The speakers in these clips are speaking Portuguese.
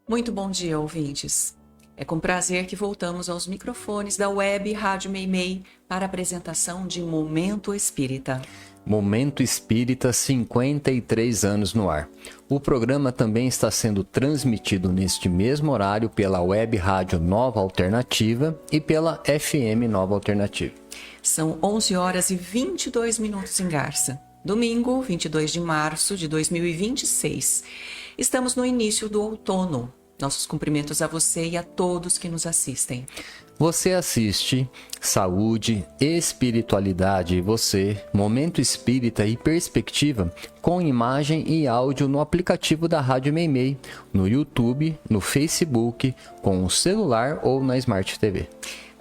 Muito bom dia, ouvintes. É com prazer que voltamos aos microfones da web Rádio Meimei para a apresentação de Momento Espírita. Momento Espírita, 53 anos no ar. O programa também está sendo transmitido neste mesmo horário pela web Rádio Nova Alternativa e pela FM Nova Alternativa. São 11 horas e 22 minutos em Garça. Domingo, 22 de março de 2026. Estamos no início do outono. Nossos cumprimentos a você e a todos que nos assistem. Você assiste Saúde, Espiritualidade e Você, Momento Espírita e Perspectiva com imagem e áudio no aplicativo da Rádio Meimei, no YouTube, no Facebook, com o celular ou na Smart TV.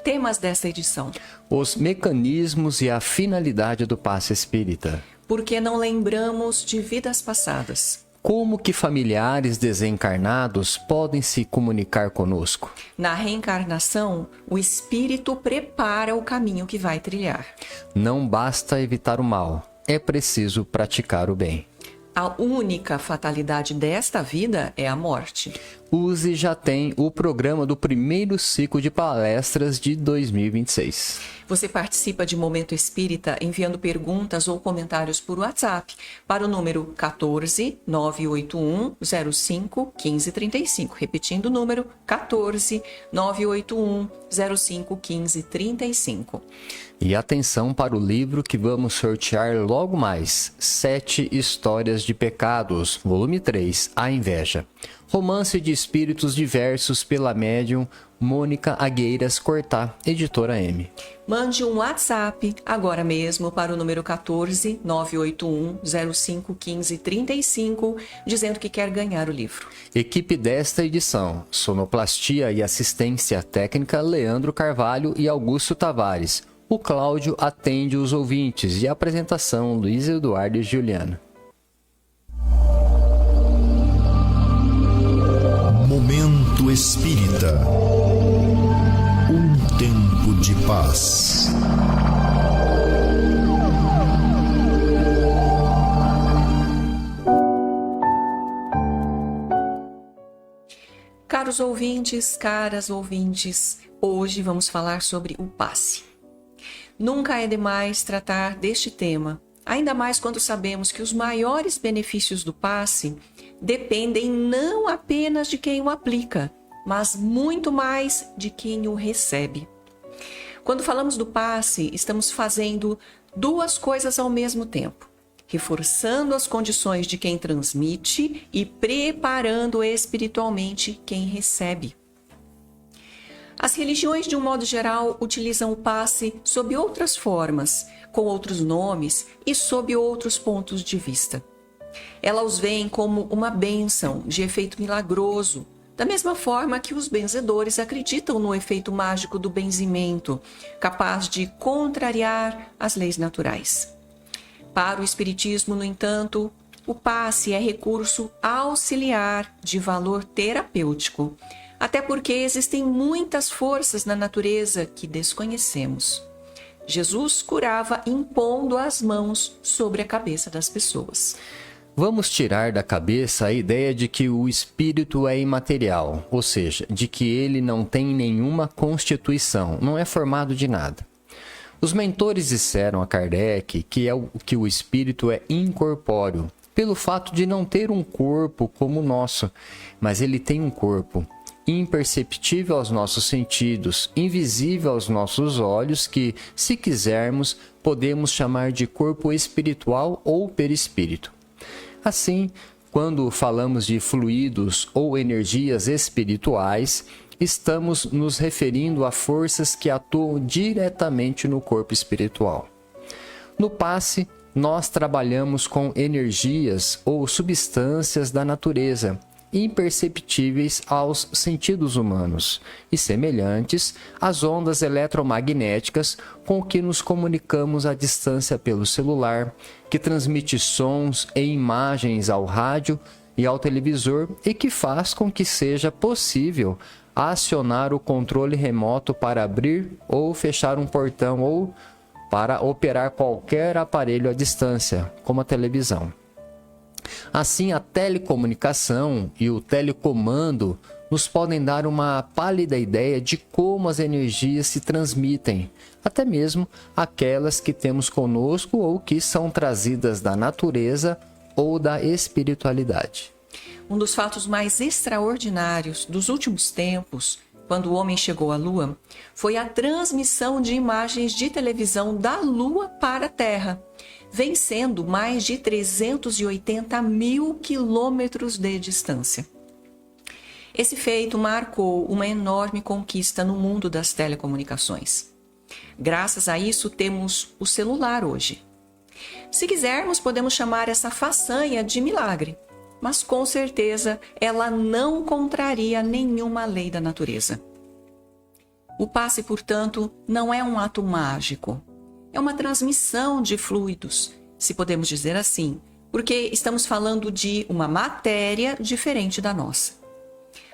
Temas desta edição: os mecanismos e a finalidade do passe espírita. Por que não lembramos de vidas passadas? Como que familiares desencarnados podem se comunicar conosco? Na reencarnação, o espírito prepara o caminho que vai trilhar. Não basta evitar o mal, é preciso praticar o bem. A única fatalidade desta vida é a morte. Use já tem o programa do primeiro ciclo de palestras de 2026. Você participa de Momento Espírita enviando perguntas ou comentários por WhatsApp para o número 14 981 05 1535. Repetindo o número 14 981 05 1535. E atenção para o livro que vamos sortear logo mais, 7 Histórias de Pecados, volume 3, A Inveja. Romance de espíritos diversos pela médium Mônica Agueiras Cortá, editora M. Mande um WhatsApp agora mesmo para o número 14 981 05 1535, dizendo que quer ganhar o livro. Equipe desta edição: sonoplastia e assistência técnica Leandro Carvalho e Augusto Tavares. O Cláudio atende os ouvintes e a apresentação Luiz Eduardo e Juliana. Momento Espírita. Um tempo de paz. Caros ouvintes, caras ouvintes, hoje vamos falar sobre o passe. Nunca é demais tratar deste tema, ainda mais quando sabemos que os maiores benefícios do passe dependem não apenas de quem o aplica, mas muito mais de quem o recebe. Quando falamos do passe, estamos fazendo duas coisas ao mesmo tempo: reforçando as condições de quem transmite e preparando espiritualmente quem recebe. As religiões, de um modo geral, utilizam o passe sob outras formas, com outros nomes e sob outros pontos de vista. Elas os veem como uma bênção de efeito milagroso, da mesma forma que os benzedores acreditam no efeito mágico do benzimento, capaz de contrariar as leis naturais. Para o Espiritismo, no entanto, o passe é recurso auxiliar de valor terapêutico, até porque existem muitas forças na natureza que desconhecemos. Jesus curava impondo as mãos sobre a cabeça das pessoas. Vamos tirar da cabeça a ideia de que o espírito é imaterial, ou seja, de que ele não tem nenhuma constituição, não é formado de nada. Os mentores disseram a Kardec que o espírito é incorpóreo, pelo fato de não ter um corpo como o nosso, mas ele tem um corpo imperceptível aos nossos sentidos, invisível aos nossos olhos, que, se quisermos, podemos chamar de corpo espiritual ou perispírito. Assim, quando falamos de fluidos ou energias espirituais, estamos nos referindo a forças que atuam diretamente no corpo espiritual. No passe, nós trabalhamos com energias ou substâncias da natureza, imperceptíveis aos sentidos humanos e semelhantes às ondas eletromagnéticas com que nos comunicamos à distância pelo celular, que transmite sons e imagens ao rádio e ao televisor e que faz com que seja possível acionar o controle remoto para abrir ou fechar um portão ou para operar qualquer aparelho à distância, como a televisão. Assim, a telecomunicação e o telecomando nos podem dar uma pálida ideia de como as energias se transmitem, até mesmo aquelas que temos conosco ou que são trazidas da natureza ou da espiritualidade. Um dos fatos mais extraordinários dos últimos tempos, quando o homem chegou à Lua, foi a transmissão de imagens de televisão da Lua para a Terra, vencendo mais de 380 mil quilômetros de distância. Esse feito marcou uma enorme conquista no mundo das telecomunicações. Graças a isso, temos o celular hoje. Se quisermos, podemos chamar essa façanha de milagre, mas com certeza ela não contraria nenhuma lei da natureza. O passe, portanto, não é um ato mágico. É uma transmissão de fluidos, se podemos dizer assim, porque estamos falando de uma matéria diferente da nossa.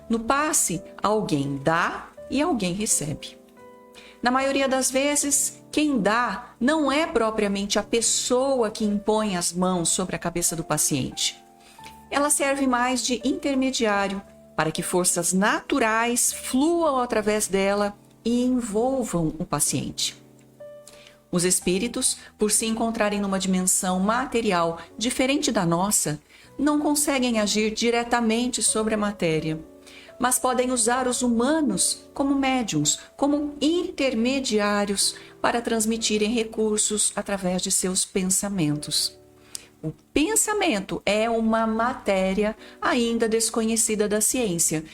No passe, alguém dá e alguém recebe. Na maioria das vezes, quem dá não é propriamente a pessoa que impõe as mãos sobre a cabeça do paciente. Ela serve mais de intermediário para que forças naturais fluam através dela e envolvam o paciente. Os espíritos, por se encontrarem numa dimensão material diferente da nossa, não conseguem agir diretamente sobre a matéria, mas podem usar os humanos como médiuns, como intermediários para transmitirem recursos através de seus pensamentos. O pensamento é uma matéria ainda desconhecida da ciência,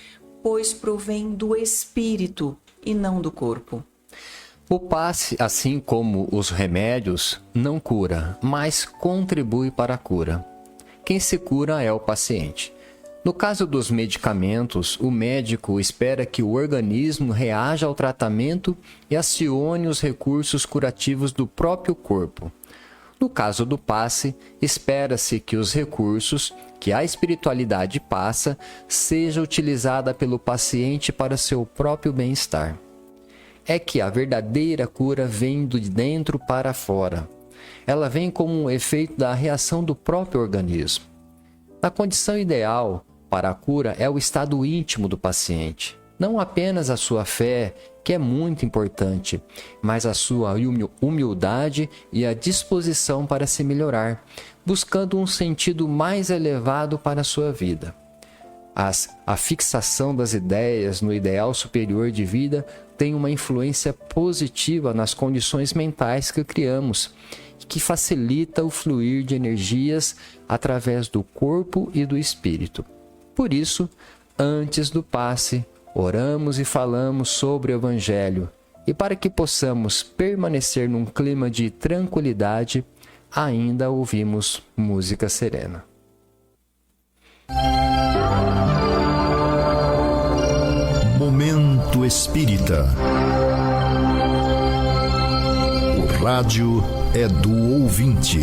pois provém do espírito e não do corpo. O passe, assim como os remédios, não cura, mas contribui para a cura. Quem se cura é o paciente. No caso dos medicamentos, o médico espera que o organismo reaja ao tratamento e acione os recursos curativos do próprio corpo. No caso do passe, espera-se que os recursos que a espiritualidade passa seja utilizada pelo paciente para seu próprio bem-estar. É que a verdadeira cura vem de dentro para fora. Ela vem como um efeito da reação do próprio organismo. A condição ideal para a cura é o estado íntimo do paciente. Não apenas a sua fé, que é muito importante, mas a sua humildade e a disposição para se melhorar, buscando um sentido mais elevado para a sua vida. A fixação das ideias no ideal superior de vida tem uma influência positiva nas condições mentais que criamos, que facilita o fluir de energias através do corpo e do espírito. Por isso, antes do passe, oramos e falamos sobre o Evangelho, e para que possamos permanecer num clima de tranquilidade, ainda ouvimos música serena. Momento Espírita. O rádio é do ouvinte.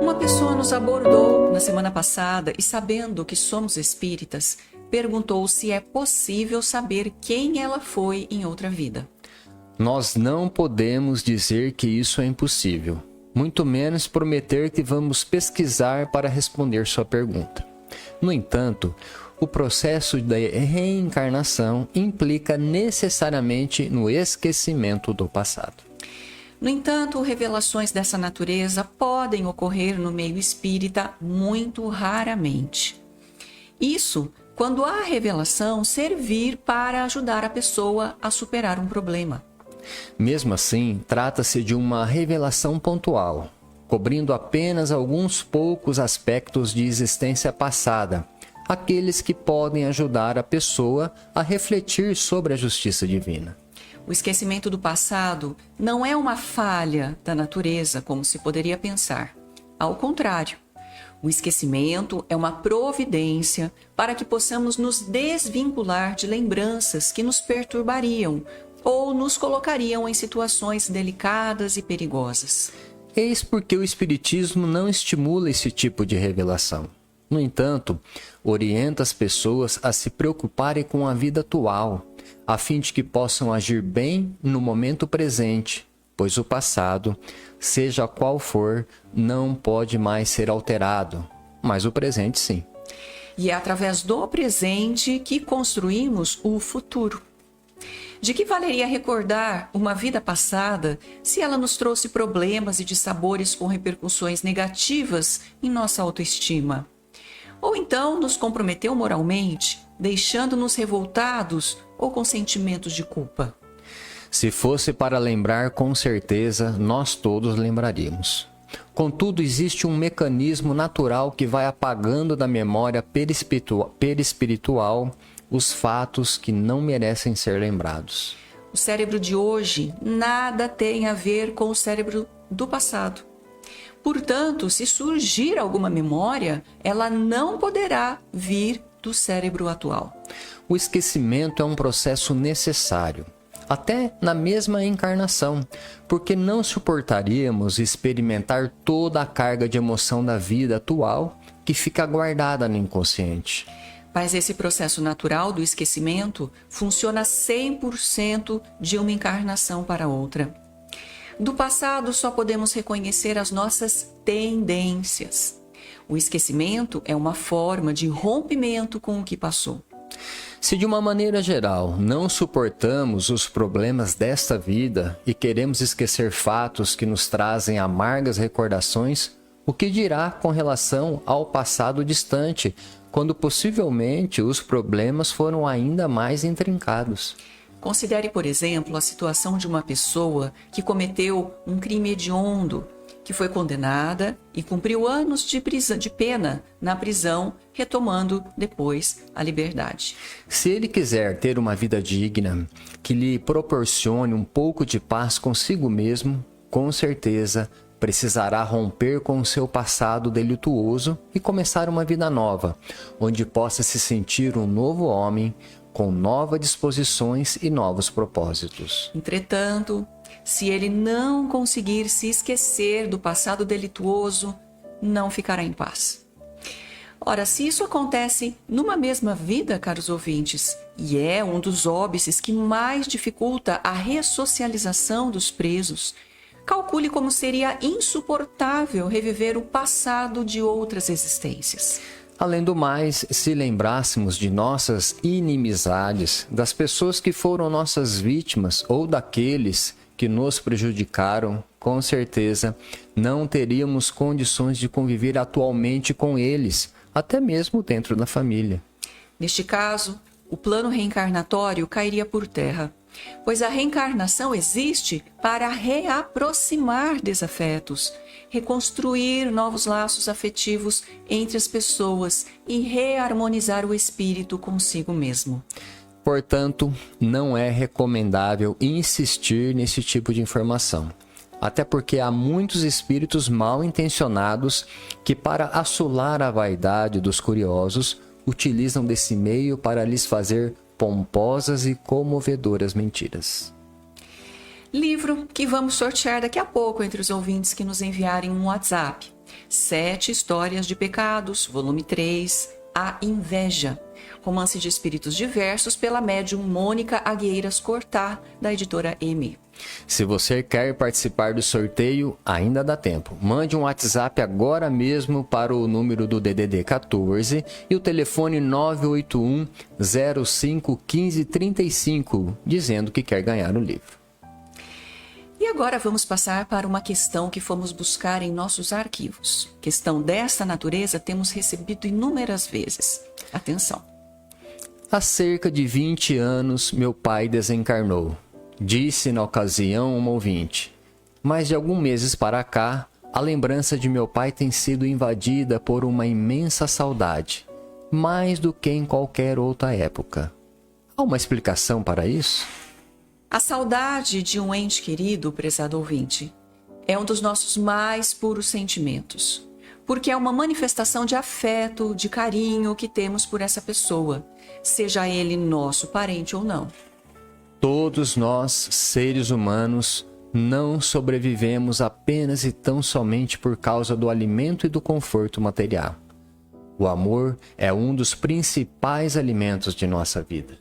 Uma pessoa nos abordou na semana passada e, sabendo que somos espíritas, perguntou se é possível saber quem ela foi em outra vida. Nós não podemos dizer que isso é impossível, muito menos prometer que vamos pesquisar para responder sua pergunta. No entanto, o processo da reencarnação implica necessariamente no esquecimento do passado. No entanto, revelações dessa natureza podem ocorrer no meio espírita muito raramente. Isso quando a revelação servir para ajudar a pessoa a superar um problema. Mesmo assim, trata-se de uma revelação pontual, cobrindo apenas alguns poucos aspectos de existência passada, aqueles que podem ajudar a pessoa a refletir sobre a justiça divina. O esquecimento do passado não é uma falha da natureza, como se poderia pensar. Ao contrário, o esquecimento é uma providência para que possamos nos desvincular de lembranças que nos perturbariam ou nos colocariam em situações delicadas e perigosas. Eis porque o Espiritismo não estimula esse tipo de revelação. No entanto, orienta as pessoas a se preocuparem com a vida atual, a fim de que possam agir bem no momento presente, pois o passado, seja qual for, não pode mais ser alterado, mas o presente sim. E é através do presente que construímos o futuro. De que valeria recordar uma vida passada se ela nos trouxe problemas e dissabores com repercussões negativas em nossa autoestima? Ou então nos comprometeu moralmente, deixando-nos revoltados ou com sentimentos de culpa? Se fosse para lembrar, com certeza, nós todos lembraríamos. Contudo, existe um mecanismo natural que vai apagando da memória perispiritual os fatos que não merecem ser lembrados. O cérebro de hoje nada tem a ver com o cérebro do passado. Portanto, se surgir alguma memória, ela não poderá vir do cérebro atual. O esquecimento é um processo necessário, até na mesma encarnação, porque não suportaríamos experimentar toda a carga de emoção da vida atual que fica guardada no inconsciente. Mas esse processo natural do esquecimento funciona 100% de uma encarnação para outra. Do passado só podemos reconhecer as nossas tendências. O esquecimento é uma forma de rompimento com o que passou. Se de uma maneira geral não suportamos os problemas desta vida e queremos esquecer fatos que nos trazem amargas recordações, o que dirá com relação ao passado distante, quando possivelmente os problemas foram ainda mais intrincados? Considere, por exemplo, a situação de uma pessoa que cometeu um crime hediondo, que foi condenada e cumpriu anos de pena na prisão, retomando depois a liberdade. Se ele quiser ter uma vida digna, que lhe proporcione um pouco de paz consigo mesmo, com certeza precisará romper com o seu passado delituoso e começar uma vida nova, onde possa se sentir um novo homem, com novas disposições e novos propósitos. Entretanto, se ele não conseguir se esquecer do passado delituoso, não ficará em paz. Ora, se isso acontece numa mesma vida, caros ouvintes, e é um dos óbices que mais dificulta a ressocialização dos presos, calcule como seria insuportável reviver o passado de outras existências. Além do mais, se lembrássemos de nossas inimizades, das pessoas que foram nossas vítimas ou daqueles que nos prejudicaram, com certeza não teríamos condições de conviver atualmente com eles, até mesmo dentro da família. Neste caso, o plano reencarnatório cairia por terra, pois a reencarnação existe para reaproximar desafetos, reconstruir novos laços afetivos entre as pessoas e reharmonizar o espírito consigo mesmo. Portanto, não é recomendável insistir nesse tipo de informação, até porque há muitos espíritos mal intencionados que, para assolar a vaidade dos curiosos, utilizam desse meio para lhes fazer pomposas e comovedoras mentiras. Livro que vamos sortear daqui a pouco entre os ouvintes que nos enviarem um WhatsApp. 7 Histórias de Pecados, volume 3, A Inveja. Romance de espíritos diversos pela médium Mônica Agueiras Cortá, da editora M. Se você quer participar do sorteio, ainda dá tempo. Mande um WhatsApp agora mesmo para o número do DDD 14 e o telefone 981 05 15 35, dizendo que quer ganhar o livro. E agora vamos passar para uma questão que fomos buscar em nossos arquivos. Questão desta natureza temos recebido inúmeras vezes. Atenção. Há cerca de 20 anos, meu pai desencarnou. Disse na ocasião uma ouvinte, mas de alguns meses para cá, a lembrança de meu pai tem sido invadida por uma imensa saudade, mais do que em qualquer outra época. Há uma explicação para isso? A saudade de um ente querido, prezado ouvinte, é um dos nossos mais puros sentimentos, porque é uma manifestação de afeto, de carinho que temos por essa pessoa, seja ele nosso parente ou não. Todos nós, seres humanos, não sobrevivemos apenas e tão somente por causa do alimento e do conforto material. O amor é um dos principais alimentos de nossa vida.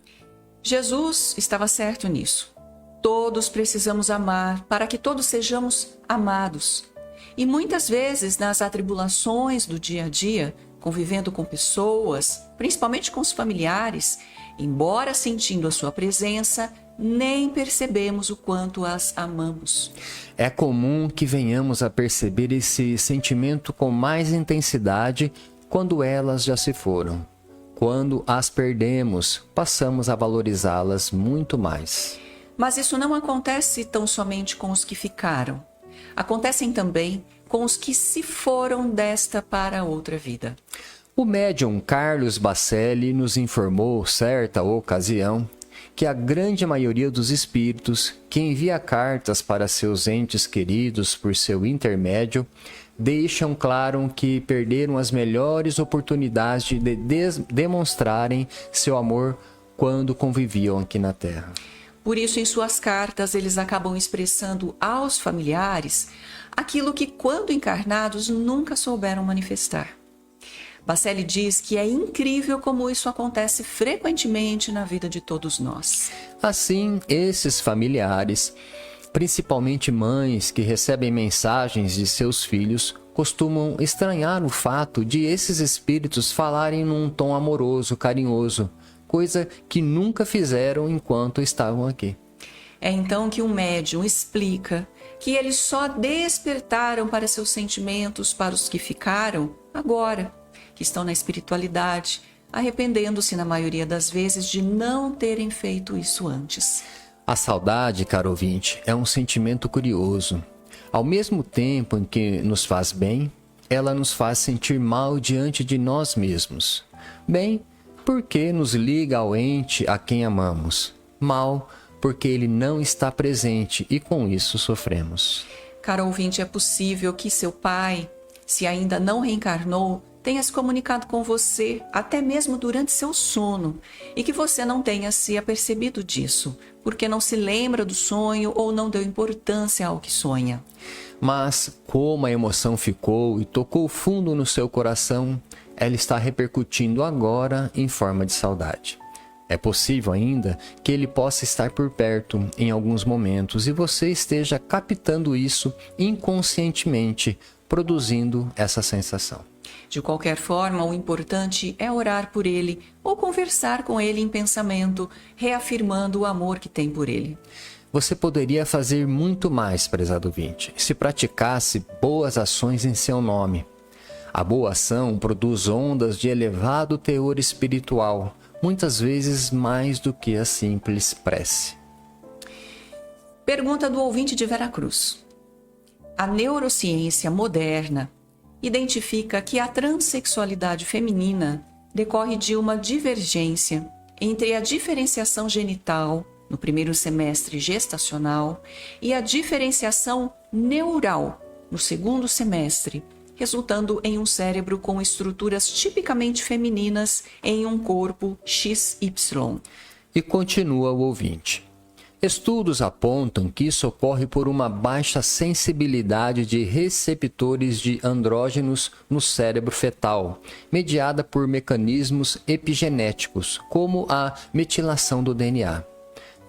Jesus estava certo nisso. Todos precisamos amar para que todos sejamos amados. E muitas vezes, nas atribulações do dia a dia, convivendo com pessoas, principalmente com os familiares, embora sentindo a sua presença, nem percebemos o quanto as amamos. É comum que venhamos a perceber esse sentimento com mais intensidade quando elas já se foram. Quando as perdemos, passamos a valorizá-las muito mais. Mas isso não acontece tão somente com os que ficaram. Acontecem também com os que se foram desta para outra vida. O médium Carlos Bacelli nos informou, certa ocasião, que a grande maioria dos espíritos que envia cartas para seus entes queridos por seu intermédio deixam claro que perderam as melhores oportunidades de demonstrarem seu amor quando conviviam aqui na Terra. Por isso, em suas cartas, eles acabam expressando aos familiares aquilo que, quando encarnados, nunca souberam manifestar. Bacelli diz que é incrível como isso acontece frequentemente na vida de todos nós. Assim, esses familiares, principalmente mães que recebem mensagens de seus filhos, costumam estranhar o fato de esses espíritos falarem num tom amoroso, carinhoso, coisa que nunca fizeram enquanto estavam aqui. É então que um médium explica que eles só despertaram para seus sentimentos para os que ficaram agora, que estão na espiritualidade, arrependendo-se na maioria das vezes de não terem feito isso antes. A saudade, caro ouvinte, é um sentimento curioso. Ao mesmo tempo em que nos faz bem, ela nos faz sentir mal diante de nós mesmos. Bem, porque nos liga ao ente a quem amamos. Mal, porque ele não está presente e com isso sofremos. Caro ouvinte, é possível que seu pai, se ainda não reencarnou, tenha se comunicado com você até mesmo durante seu sono e que você não tenha se apercebido disso, porque não se lembra do sonho ou não deu importância ao que sonha. Mas, como a emoção ficou e tocou fundo no seu coração, ela está repercutindo agora em forma de saudade. É possível ainda que ele possa estar por perto em alguns momentos e você esteja captando isso inconscientemente, produzindo essa sensação. De qualquer forma, o importante é orar por ele ou conversar com ele em pensamento, reafirmando o amor que tem por ele. Você poderia fazer muito mais, prezado ouvinte, se praticasse boas ações em seu nome. A boa ação produz ondas de elevado teor espiritual, muitas vezes mais do que a simples prece. Pergunta do ouvinte de Veracruz. A neurociência moderna identifica que a transexualidade feminina decorre de uma divergência entre a diferenciação genital no primeiro semestre gestacional e a diferenciação neural no segundo semestre, resultando em um cérebro com estruturas tipicamente femininas em um corpo XY. E continua o ouvinte. Estudos apontam que isso ocorre por uma baixa sensibilidade de receptores de andrógenos no cérebro fetal, mediada por mecanismos epigenéticos, como a metilação do DNA.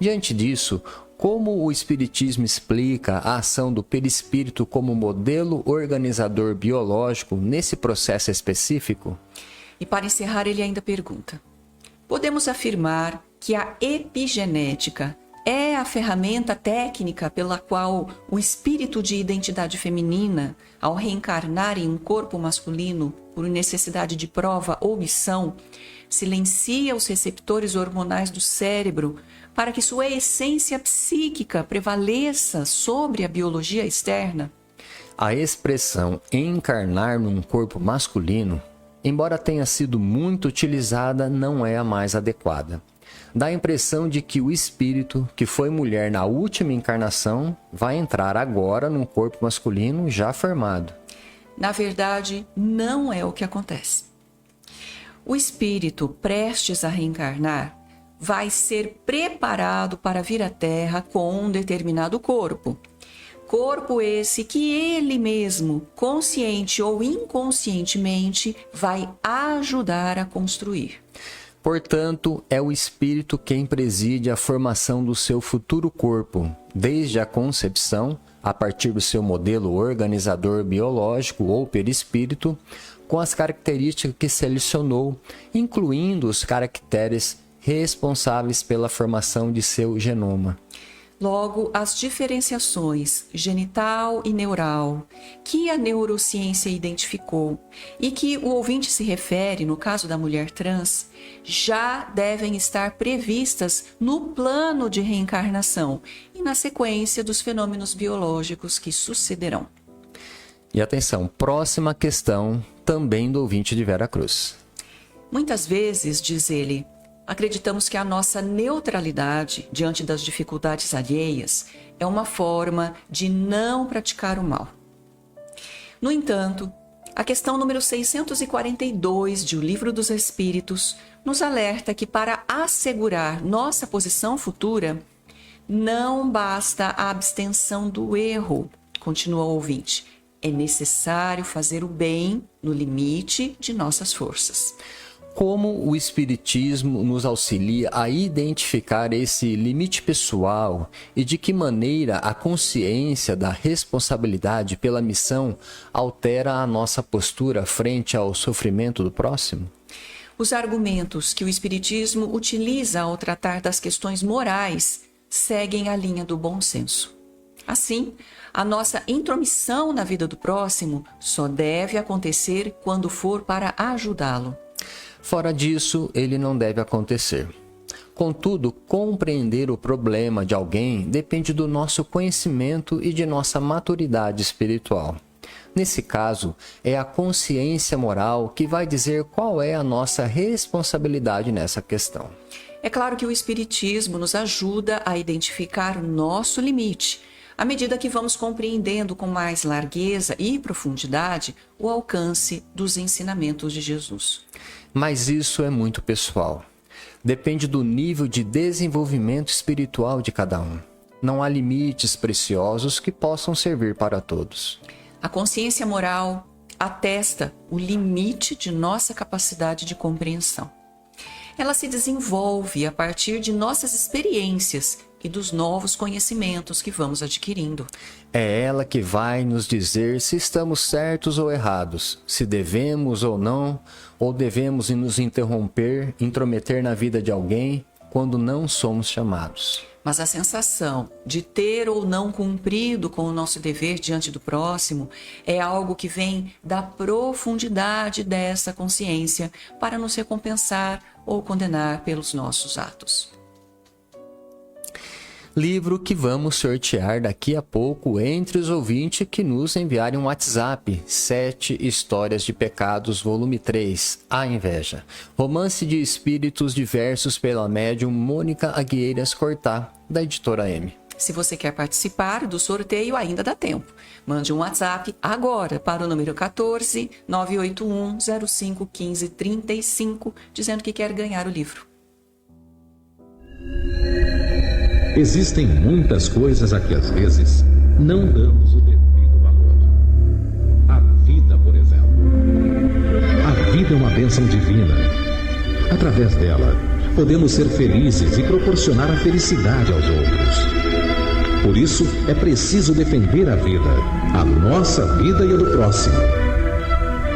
Diante disso, como o Espiritismo explica a ação do perispírito como modelo organizador biológico nesse processo específico? E para encerrar, ele ainda pergunta: podemos afirmar que a epigenética é a ferramenta técnica pela qual o espírito de identidade feminina, ao reencarnar em um corpo masculino por necessidade de prova ou missão, silencia os receptores hormonais do cérebro para que sua essência psíquica prevaleça sobre a biologia externa? A expressão encarnar num corpo masculino, embora tenha sido muito utilizada, não é a mais adequada. Dá a impressão de que o espírito, que foi mulher na última encarnação, vai entrar agora num corpo masculino já formado. Na verdade, não é o que acontece. O espírito prestes a reencarnar vai ser preparado para vir à Terra com um determinado corpo. Corpo esse que ele mesmo, consciente ou inconscientemente, vai ajudar a construir. Portanto, é o espírito quem preside a formação do seu futuro corpo, desde a concepção, a partir do seu modelo organizador biológico ou perispírito, com as características que selecionou, incluindo os caracteres responsáveis pela formação de seu genoma. Logo, as diferenciações genital e neural que a neurociência identificou e que o ouvinte se refere no caso da mulher trans já devem estar previstas no plano de reencarnação e na sequência dos fenômenos biológicos que sucederão. E atenção, próxima questão também do ouvinte de Vera Cruz. Muitas vezes, diz ele, acreditamos que a nossa neutralidade diante das dificuldades alheias é uma forma de não praticar o mal. No entanto, a questão número 642 de O Livro dos Espíritos nos alerta que para assegurar nossa posição futura, não basta a abstenção do erro, continua o ouvinte. É necessário fazer o bem no limite de nossas forças. Como o Espiritismo nos auxilia a identificar esse limite pessoal e de que maneira a consciência da responsabilidade pela missão altera a nossa postura frente ao sofrimento do próximo? Os argumentos que o Espiritismo utiliza ao tratar das questões morais seguem a linha do bom senso. Assim, a nossa intromissão na vida do próximo só deve acontecer quando for para ajudá-lo. Fora disso, ele não deve acontecer. Contudo, compreender o problema de alguém depende do nosso conhecimento e de nossa maturidade espiritual. Nesse caso, é a consciência moral que vai dizer qual é a nossa responsabilidade nessa questão. É claro que o Espiritismo nos ajuda a identificar o nosso limite, à medida que vamos compreendendo com mais largueza e profundidade o alcance dos ensinamentos de Jesus. Mas isso é muito pessoal. Depende do nível de desenvolvimento espiritual de cada um. Não há limites preciosos que possam servir para todos. A consciência moral atesta o limite de nossa capacidade de compreensão. Ela se desenvolve a partir de nossas experiências e dos novos conhecimentos que vamos adquirindo. É ela que vai nos dizer se estamos certos ou errados, se devemos ou não, ou devemos nos intrometer na vida de alguém quando não somos chamados. Mas a sensação de ter ou não cumprido com o nosso dever diante do próximo é algo que vem da profundidade dessa consciência para nos recompensar ou condenar pelos nossos atos. Livro que vamos sortear daqui a pouco entre os ouvintes que nos enviarem um WhatsApp. 7 Histórias de Pecados, volume 3, A Inveja. Romance de espíritos diversos pela médium Mônica Agueiras Cortá, da editora M. Se você quer participar do sorteio, ainda dá tempo. Mande um WhatsApp agora para o número 14 981 05 15 35, dizendo que quer ganhar o livro. Existem muitas coisas a que às vezes não damos o devido valor. A vida, por exemplo. A vida é uma bênção divina. Através dela, podemos ser felizes e proporcionar a felicidade aos outros. Por isso, é preciso defender a vida, a nossa vida e a do próximo.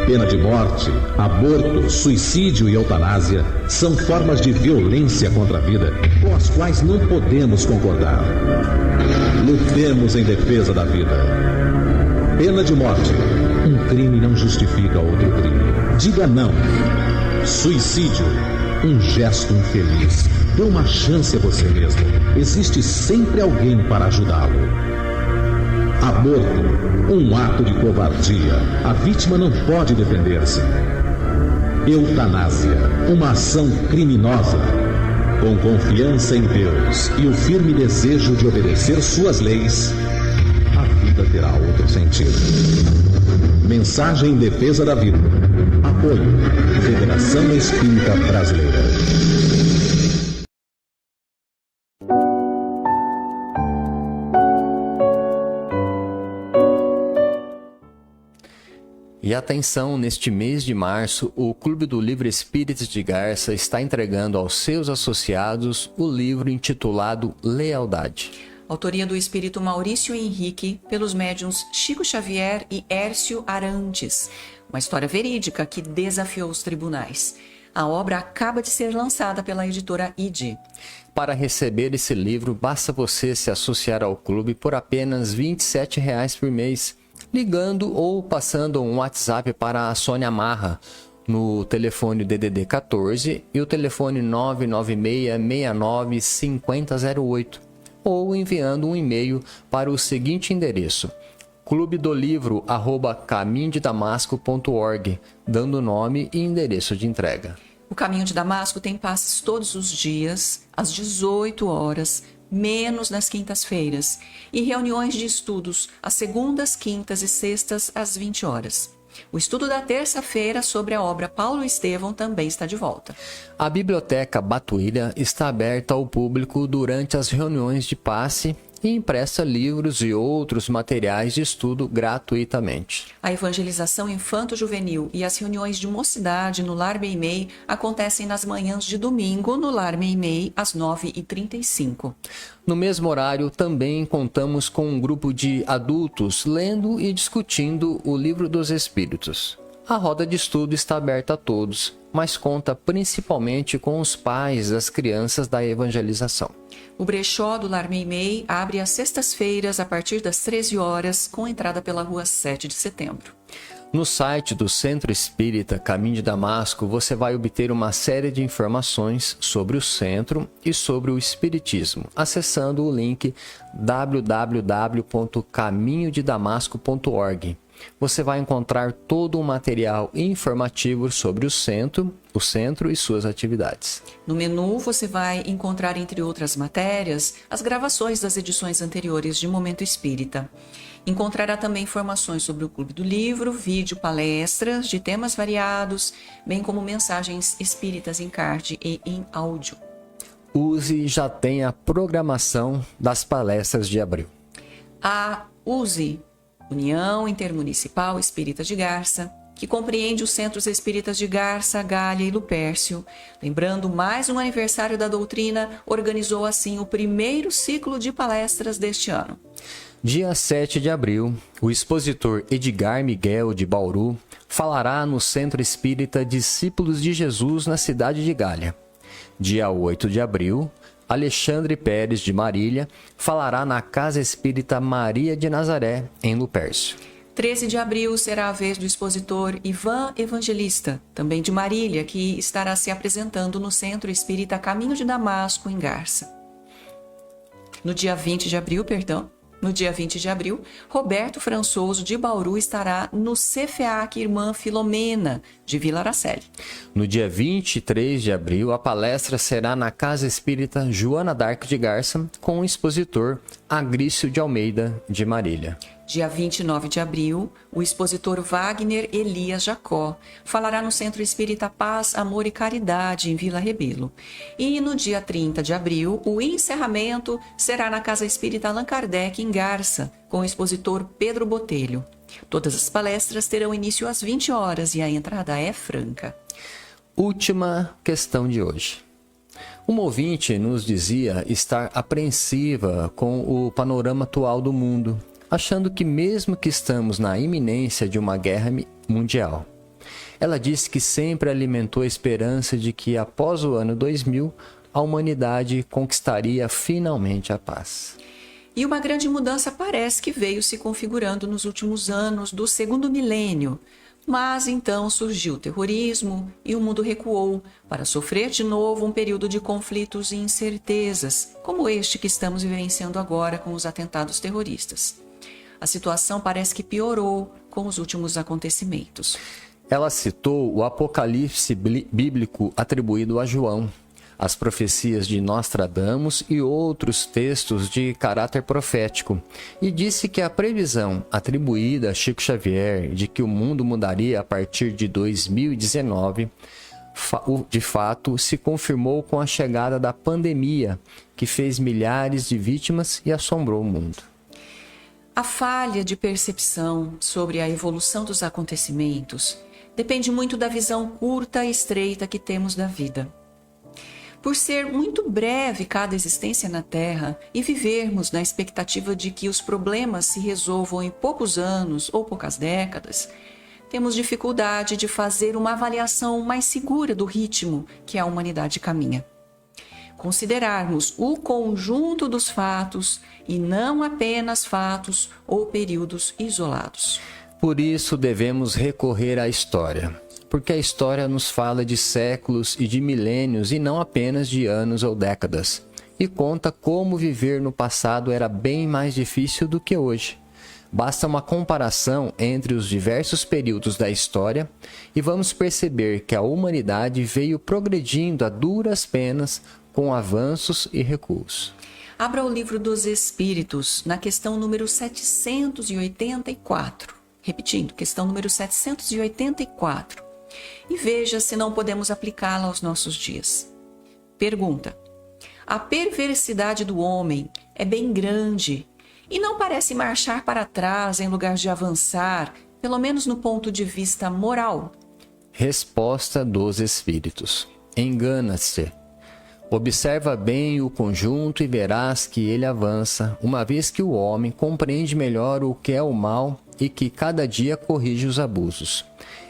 Pena de morte, aborto, suicídio e eutanásia são formas de violência contra a vida com as quais não podemos concordar. Lutemos em defesa da vida. Pena de morte. Um crime não justifica outro crime. Diga não. Suicídio. Um gesto infeliz. Dê uma chance a você mesmo. Existe sempre alguém para ajudá-lo. Aborto, um ato de covardia. A vítima não pode defender-se. Eutanásia, uma ação criminosa. Com confiança em Deus e o firme desejo de obedecer suas leis, a vida terá outro sentido. Mensagem em defesa da vida. Apoio. Federação Espírita Brasileira. E E atenção, neste mês de março, o Clube do Livro Espíritas de Garça está entregando aos seus associados o livro intitulado Lealdade. Autoria do espírito Maurício Henrique, pelos médiuns Chico Xavier e Hércio Arantes. Uma história verídica que desafiou os tribunais. A obra acaba de ser lançada pela editora ID. Para receber esse livro, basta você se associar ao clube por apenas R$ 27,00 por mês, ligando ou passando um WhatsApp para a Sônia Marra, no telefone DDD 14 e o telefone 996695008, ou enviando um e-mail para o seguinte endereço: clubedolivro@caminhodedamasco.org, dando nome e endereço de entrega. O Caminho de Damasco tem passes todos os dias, às 18 horas, menos nas quintas-feiras, e reuniões de estudos às segundas, quintas e sextas, às 20 horas. O estudo da terça-feira sobre a obra Paulo Estevão também está de volta. A Biblioteca Batuíra está aberta ao público durante as reuniões de passe e empresta livros e outros materiais de estudo gratuitamente. A evangelização infanto-juvenil e as reuniões de mocidade no Lar Meimei acontecem nas manhãs de domingo no Lar Meimei, às 9h35. No mesmo horário, também contamos com um grupo de adultos lendo e discutindo o Livro dos Espíritos. A roda de estudo está aberta a todos, mas conta principalmente com os pais das crianças da evangelização. O brechó do Lar Meimei abre às sextas-feiras a partir das 13 horas, com entrada pela rua 7 de setembro. No site do Centro Espírita Caminho de Damasco, você vai obter uma série de informações sobre o centro e sobre o espiritismo, acessando o link www.caminhodedamasco.org. Você vai encontrar todo um material informativo sobre o centro e suas atividades. No menu, você vai encontrar, entre outras matérias, as gravações das edições anteriores de Momento Espírita. Encontrará também informações sobre o Clube do Livro, vídeo, palestras de temas variados, bem como mensagens espíritas em card e em áudio. Use já tem a programação das palestras de abril. A USE, União Intermunicipal Espírita de Garça, que compreende os Centros Espíritas de Garça, Galha e Lupércio. Lembrando mais um aniversário da doutrina, organizou assim o primeiro ciclo de palestras deste ano. Dia 7 de abril, o expositor Edgar Miguel de Bauru falará no Centro Espírita Discípulos de Jesus, na cidade de Galha. Dia 8 de abril, Alexandre Pérez de Marília falará na Casa Espírita Maria de Nazaré, em Lupércio. 13 de abril será a vez do expositor Ivan Evangelista, também de Marília, que estará se apresentando no Centro Espírita Caminho de Damasco, em Garça. No dia 20 de abril, Roberto Françoso de Bauru estará no CFEAC Irmã Filomena, de Vila Araceli. No dia 23 de abril, a palestra será na Casa Espírita Joana d'Arc de Garça, com o expositor Agrício de Almeida, de Marília. Dia 29 de abril, o expositor Wagner Elias Jacó falará no Centro Espírita Paz, Amor e Caridade, em Vila Rebelo. E no dia 30 de abril, o encerramento será na Casa Espírita Allan Kardec, em Garça, com o expositor Pedro Botelho. Todas as palestras terão início às 20 horas e a entrada é franca. Última questão de hoje. Uma ouvinte nos dizia estar apreensiva com o panorama atual do mundo, achando que mesmo que estamos na iminência de uma guerra mundial. Ela disse que sempre alimentou a esperança de que após o ano 2000, a humanidade conquistaria finalmente a paz. E uma grande mudança parece que veio se configurando nos últimos anos do segundo milênio. Mas então surgiu o terrorismo e o mundo recuou para sofrer de novo um período de conflitos e incertezas, como este que estamos vivenciando agora com os atentados terroristas. A situação parece que piorou com os últimos acontecimentos. Ela citou o Apocalipse bíblico atribuído a João, as profecias de Nostradamus e outros textos de caráter profético, e disse que a previsão atribuída a Chico Xavier de que o mundo mudaria a partir de 2019, de fato, se confirmou com a chegada da pandemia, que fez milhares de vítimas e assombrou o mundo. A falha de percepção sobre a evolução dos acontecimentos depende muito da visão curta e estreita que temos da vida. Por ser muito breve cada existência na Terra e vivermos na expectativa de que os problemas se resolvam em poucos anos ou poucas décadas, temos dificuldade de fazer uma avaliação mais segura do ritmo que a humanidade caminha. Considerarmos o conjunto dos fatos e não apenas fatos ou períodos isolados. Por isso devemos recorrer à história, porque a história nos fala de séculos e de milênios e não apenas de anos ou décadas, e conta como viver no passado era bem mais difícil do que hoje. Basta uma comparação entre os diversos períodos da história e vamos perceber que a humanidade veio progredindo a duras penas com avanços e recuos. Abra o Livro dos Espíritos, na questão número 784. Repetindo, questão número 784. E veja se não podemos aplicá-la aos nossos dias. Pergunta: a perversidade do homem é bem grande e não parece marchar para trás em lugar de avançar, pelo menos no ponto de vista moral? Resposta dos Espíritos: engana-se. Observa bem o conjunto e verás que ele avança, uma vez que o homem compreende melhor o que é o mal e que cada dia corrige os abusos.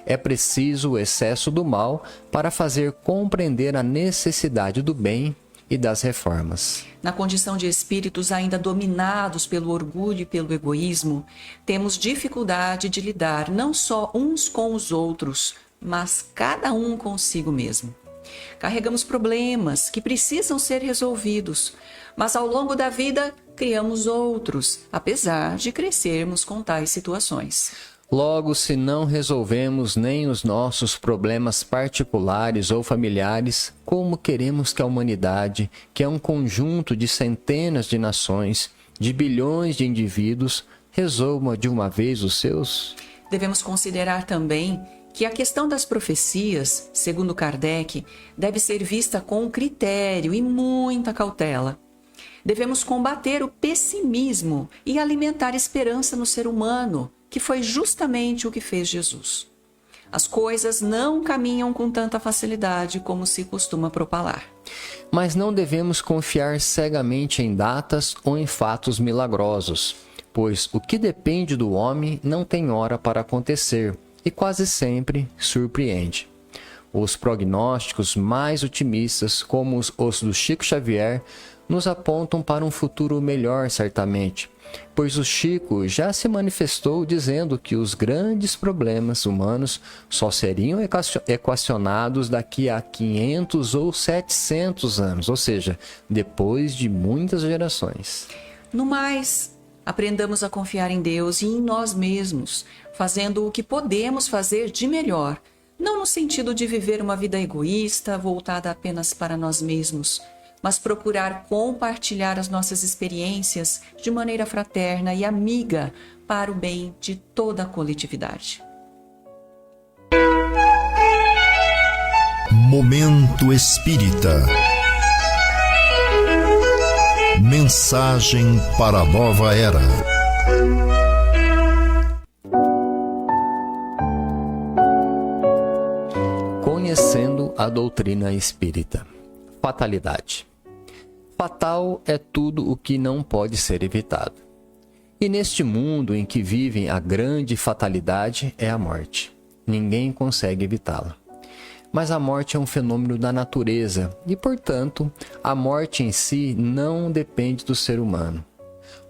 É preciso o excesso do mal para fazer compreender a necessidade do bem e das reformas. Na condição de espíritos ainda dominados pelo orgulho e pelo egoísmo, temos dificuldade de lidar não só uns com os outros, mas cada um consigo mesmo. Carregamos problemas que precisam ser resolvidos, mas ao longo da vida criamos outros, apesar de crescermos com tais situações. Logo, se não resolvemos nem os nossos problemas particulares ou familiares, como queremos que a humanidade, que é um conjunto de centenas de nações, de bilhões de indivíduos, resolva de uma vez os seus? Devemos considerar também que a questão das profecias, segundo Kardec, deve ser vista com critério e muita cautela. Devemos combater o pessimismo e alimentar esperança no ser humano, que foi justamente o que fez Jesus. As coisas não caminham com tanta facilidade como se costuma propalar. Mas não devemos confiar cegamente em datas ou em fatos milagrosos, pois o que depende do homem não tem hora para acontecer e quase sempre surpreende. Os prognósticos mais otimistas, como os do Chico Xavier, nos apontam para um futuro melhor certamente, pois o Chico já se manifestou dizendo que os grandes problemas humanos só seriam equacionados daqui a 500 ou 700 anos, ou seja, depois de muitas gerações. No mais, aprendamos a confiar em Deus e em nós mesmos, fazendo o que podemos fazer de melhor, não no sentido de viver uma vida egoísta, voltada apenas para nós mesmos, mas procurar compartilhar as nossas experiências de maneira fraterna e amiga para o bem de toda a coletividade. Momento Espírita. Mensagem para a nova era. Conhecendo a doutrina espírita. Fatalidade. Fatal é tudo o que não pode ser evitado. E neste mundo em que vivem, a grande fatalidade é a morte. Ninguém consegue evitá-la. Mas a morte é um fenômeno da natureza e, portanto, a morte em si não depende do ser humano.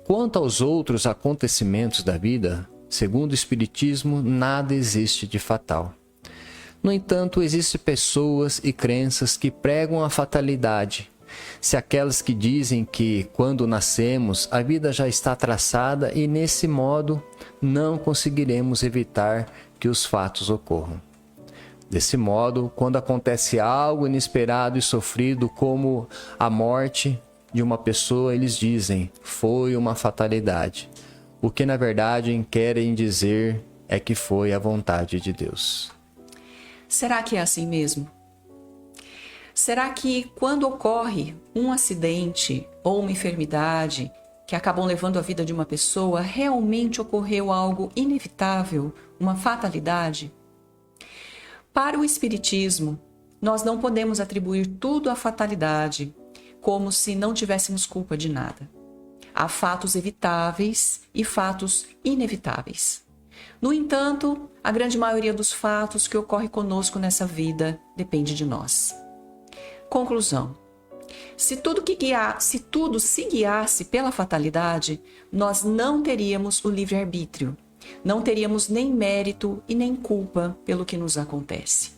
Quanto aos outros acontecimentos da vida, segundo o Espiritismo, nada existe de fatal. No entanto, existem pessoas e crenças que pregam a fatalidade. Se aquelas que dizem que, quando nascemos, a vida já está traçada e, nesse modo, não conseguiremos evitar que os fatos ocorram. Desse modo, quando acontece algo inesperado e sofrido, como a morte de uma pessoa, eles dizem, foi uma fatalidade. O que, na verdade, querem dizer é que foi a vontade de Deus. Será que é assim mesmo? Será que quando ocorre um acidente ou uma enfermidade que acabam levando a vida de uma pessoa, realmente ocorreu algo inevitável, uma fatalidade? Para o Espiritismo, nós não podemos atribuir tudo à fatalidade, como se não tivéssemos culpa de nada. Há fatos evitáveis e fatos inevitáveis. No entanto, a grande maioria dos fatos que ocorre conosco nessa vida depende de nós. Conclusão. Se tudo se guiasse pela fatalidade, nós não teríamos o livre-arbítrio, não teríamos nem mérito e nem culpa pelo que nos acontece.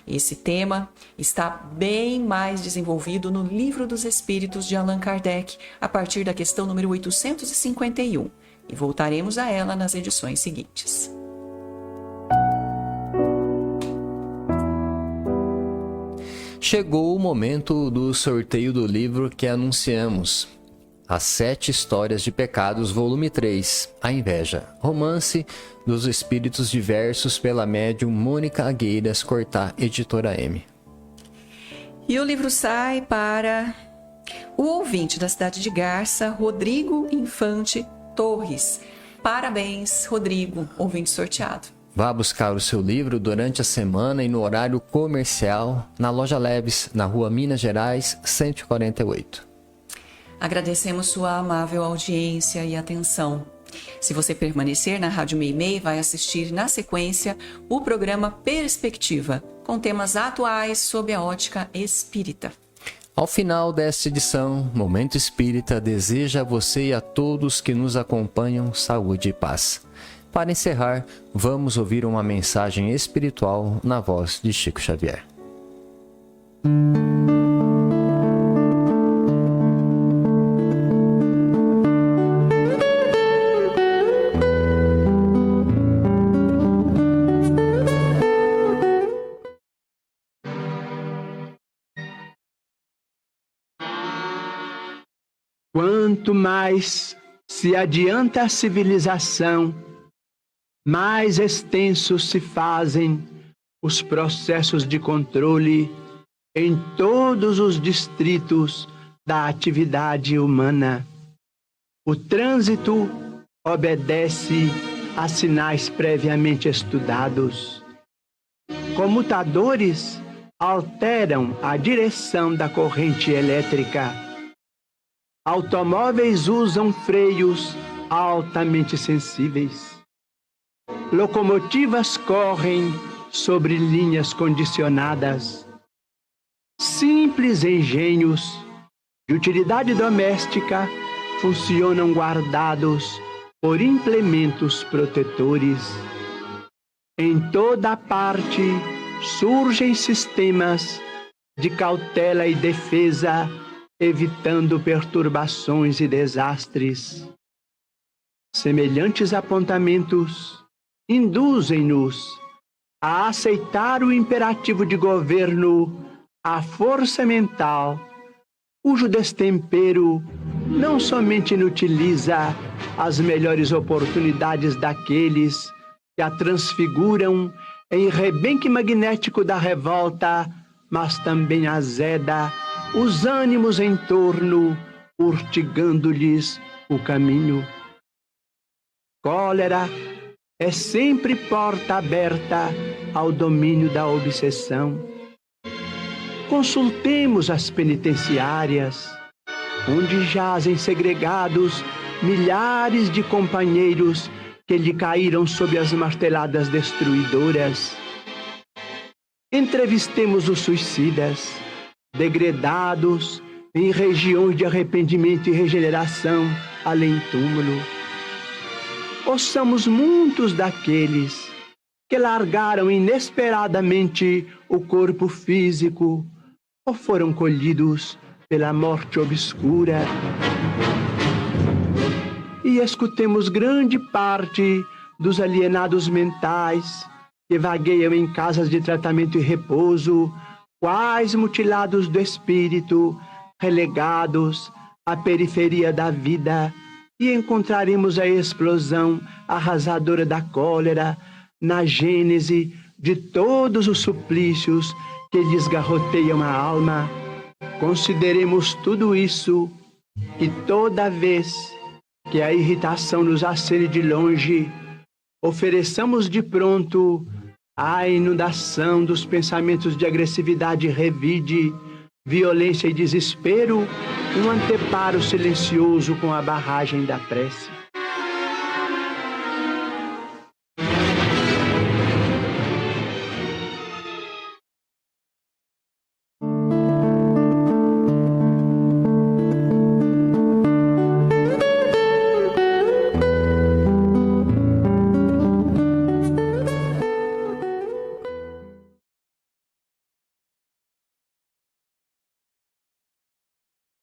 Esse tema está bem mais desenvolvido no Livro dos Espíritos de Allan Kardec, a partir da questão número 851, e voltaremos a ela nas edições seguintes. Chegou o momento do sorteio do livro que anunciamos. As 7 Histórias de Pecados, volume 3, A Inveja, romance dos espíritos diversos pela médium Mônica Agueiras Cortá, editora M. E o livro sai para o ouvinte da cidade de Garça, Rodrigo Infante Torres. Parabéns, Rodrigo, ouvinte sorteado. Vá buscar o seu livro durante a semana e no horário comercial na Loja Leves, na Rua Minas Gerais, 148. Agradecemos sua amável audiência e atenção. Se você permanecer na Rádio Meimei, vai assistir na sequência o programa Perspectiva, com temas atuais sob a ótica espírita. Ao final desta edição, Momento Espírita deseja a você e a todos que nos acompanham saúde e paz. Para encerrar, vamos ouvir uma mensagem espiritual na voz de Chico Xavier. Quanto mais se adianta a civilização, mais extensos se fazem os processos de controle em todos os distritos da atividade humana. O trânsito obedece a sinais previamente estudados. Comutadores alteram a direção da corrente elétrica. Automóveis usam freios altamente sensíveis. Locomotivas correm sobre linhas condicionadas. Simples engenhos de utilidade doméstica funcionam guardados por implementos protetores. Em toda parte surgem sistemas de cautela e defesa, evitando perturbações e desastres. Semelhantes apontamentos induzem-nos a aceitar o imperativo de governo, a força mental, cujo destempero não somente inutiliza as melhores oportunidades daqueles que a transfiguram em rebenque magnético da revolta, mas também azeda os ânimos em torno, urtigando-lhes o caminho. Cólera é sempre porta aberta ao domínio da obsessão. Consultemos as penitenciárias, onde jazem segregados milhares de companheiros que lhe caíram sob as marteladas destruidoras. Entrevistemos os suicidas, degredados em regiões de arrependimento e regeneração além túmulo. Ouçamos muitos daqueles que largaram inesperadamente o corpo físico ou foram colhidos pela morte obscura. E escutemos grande parte dos alienados mentais que vagueiam em casas de tratamento e repouso, quais mutilados do espírito, relegados à periferia da vida, e encontraremos a explosão arrasadora da cólera na gênese de todos os suplícios que lhes garroteiam a alma. Consideremos tudo isso e toda vez que a irritação nos acene de longe, ofereçamos de pronto a inundação dos pensamentos de agressividade e revide, violência e desespero, um anteparo silencioso com a barragem da prece.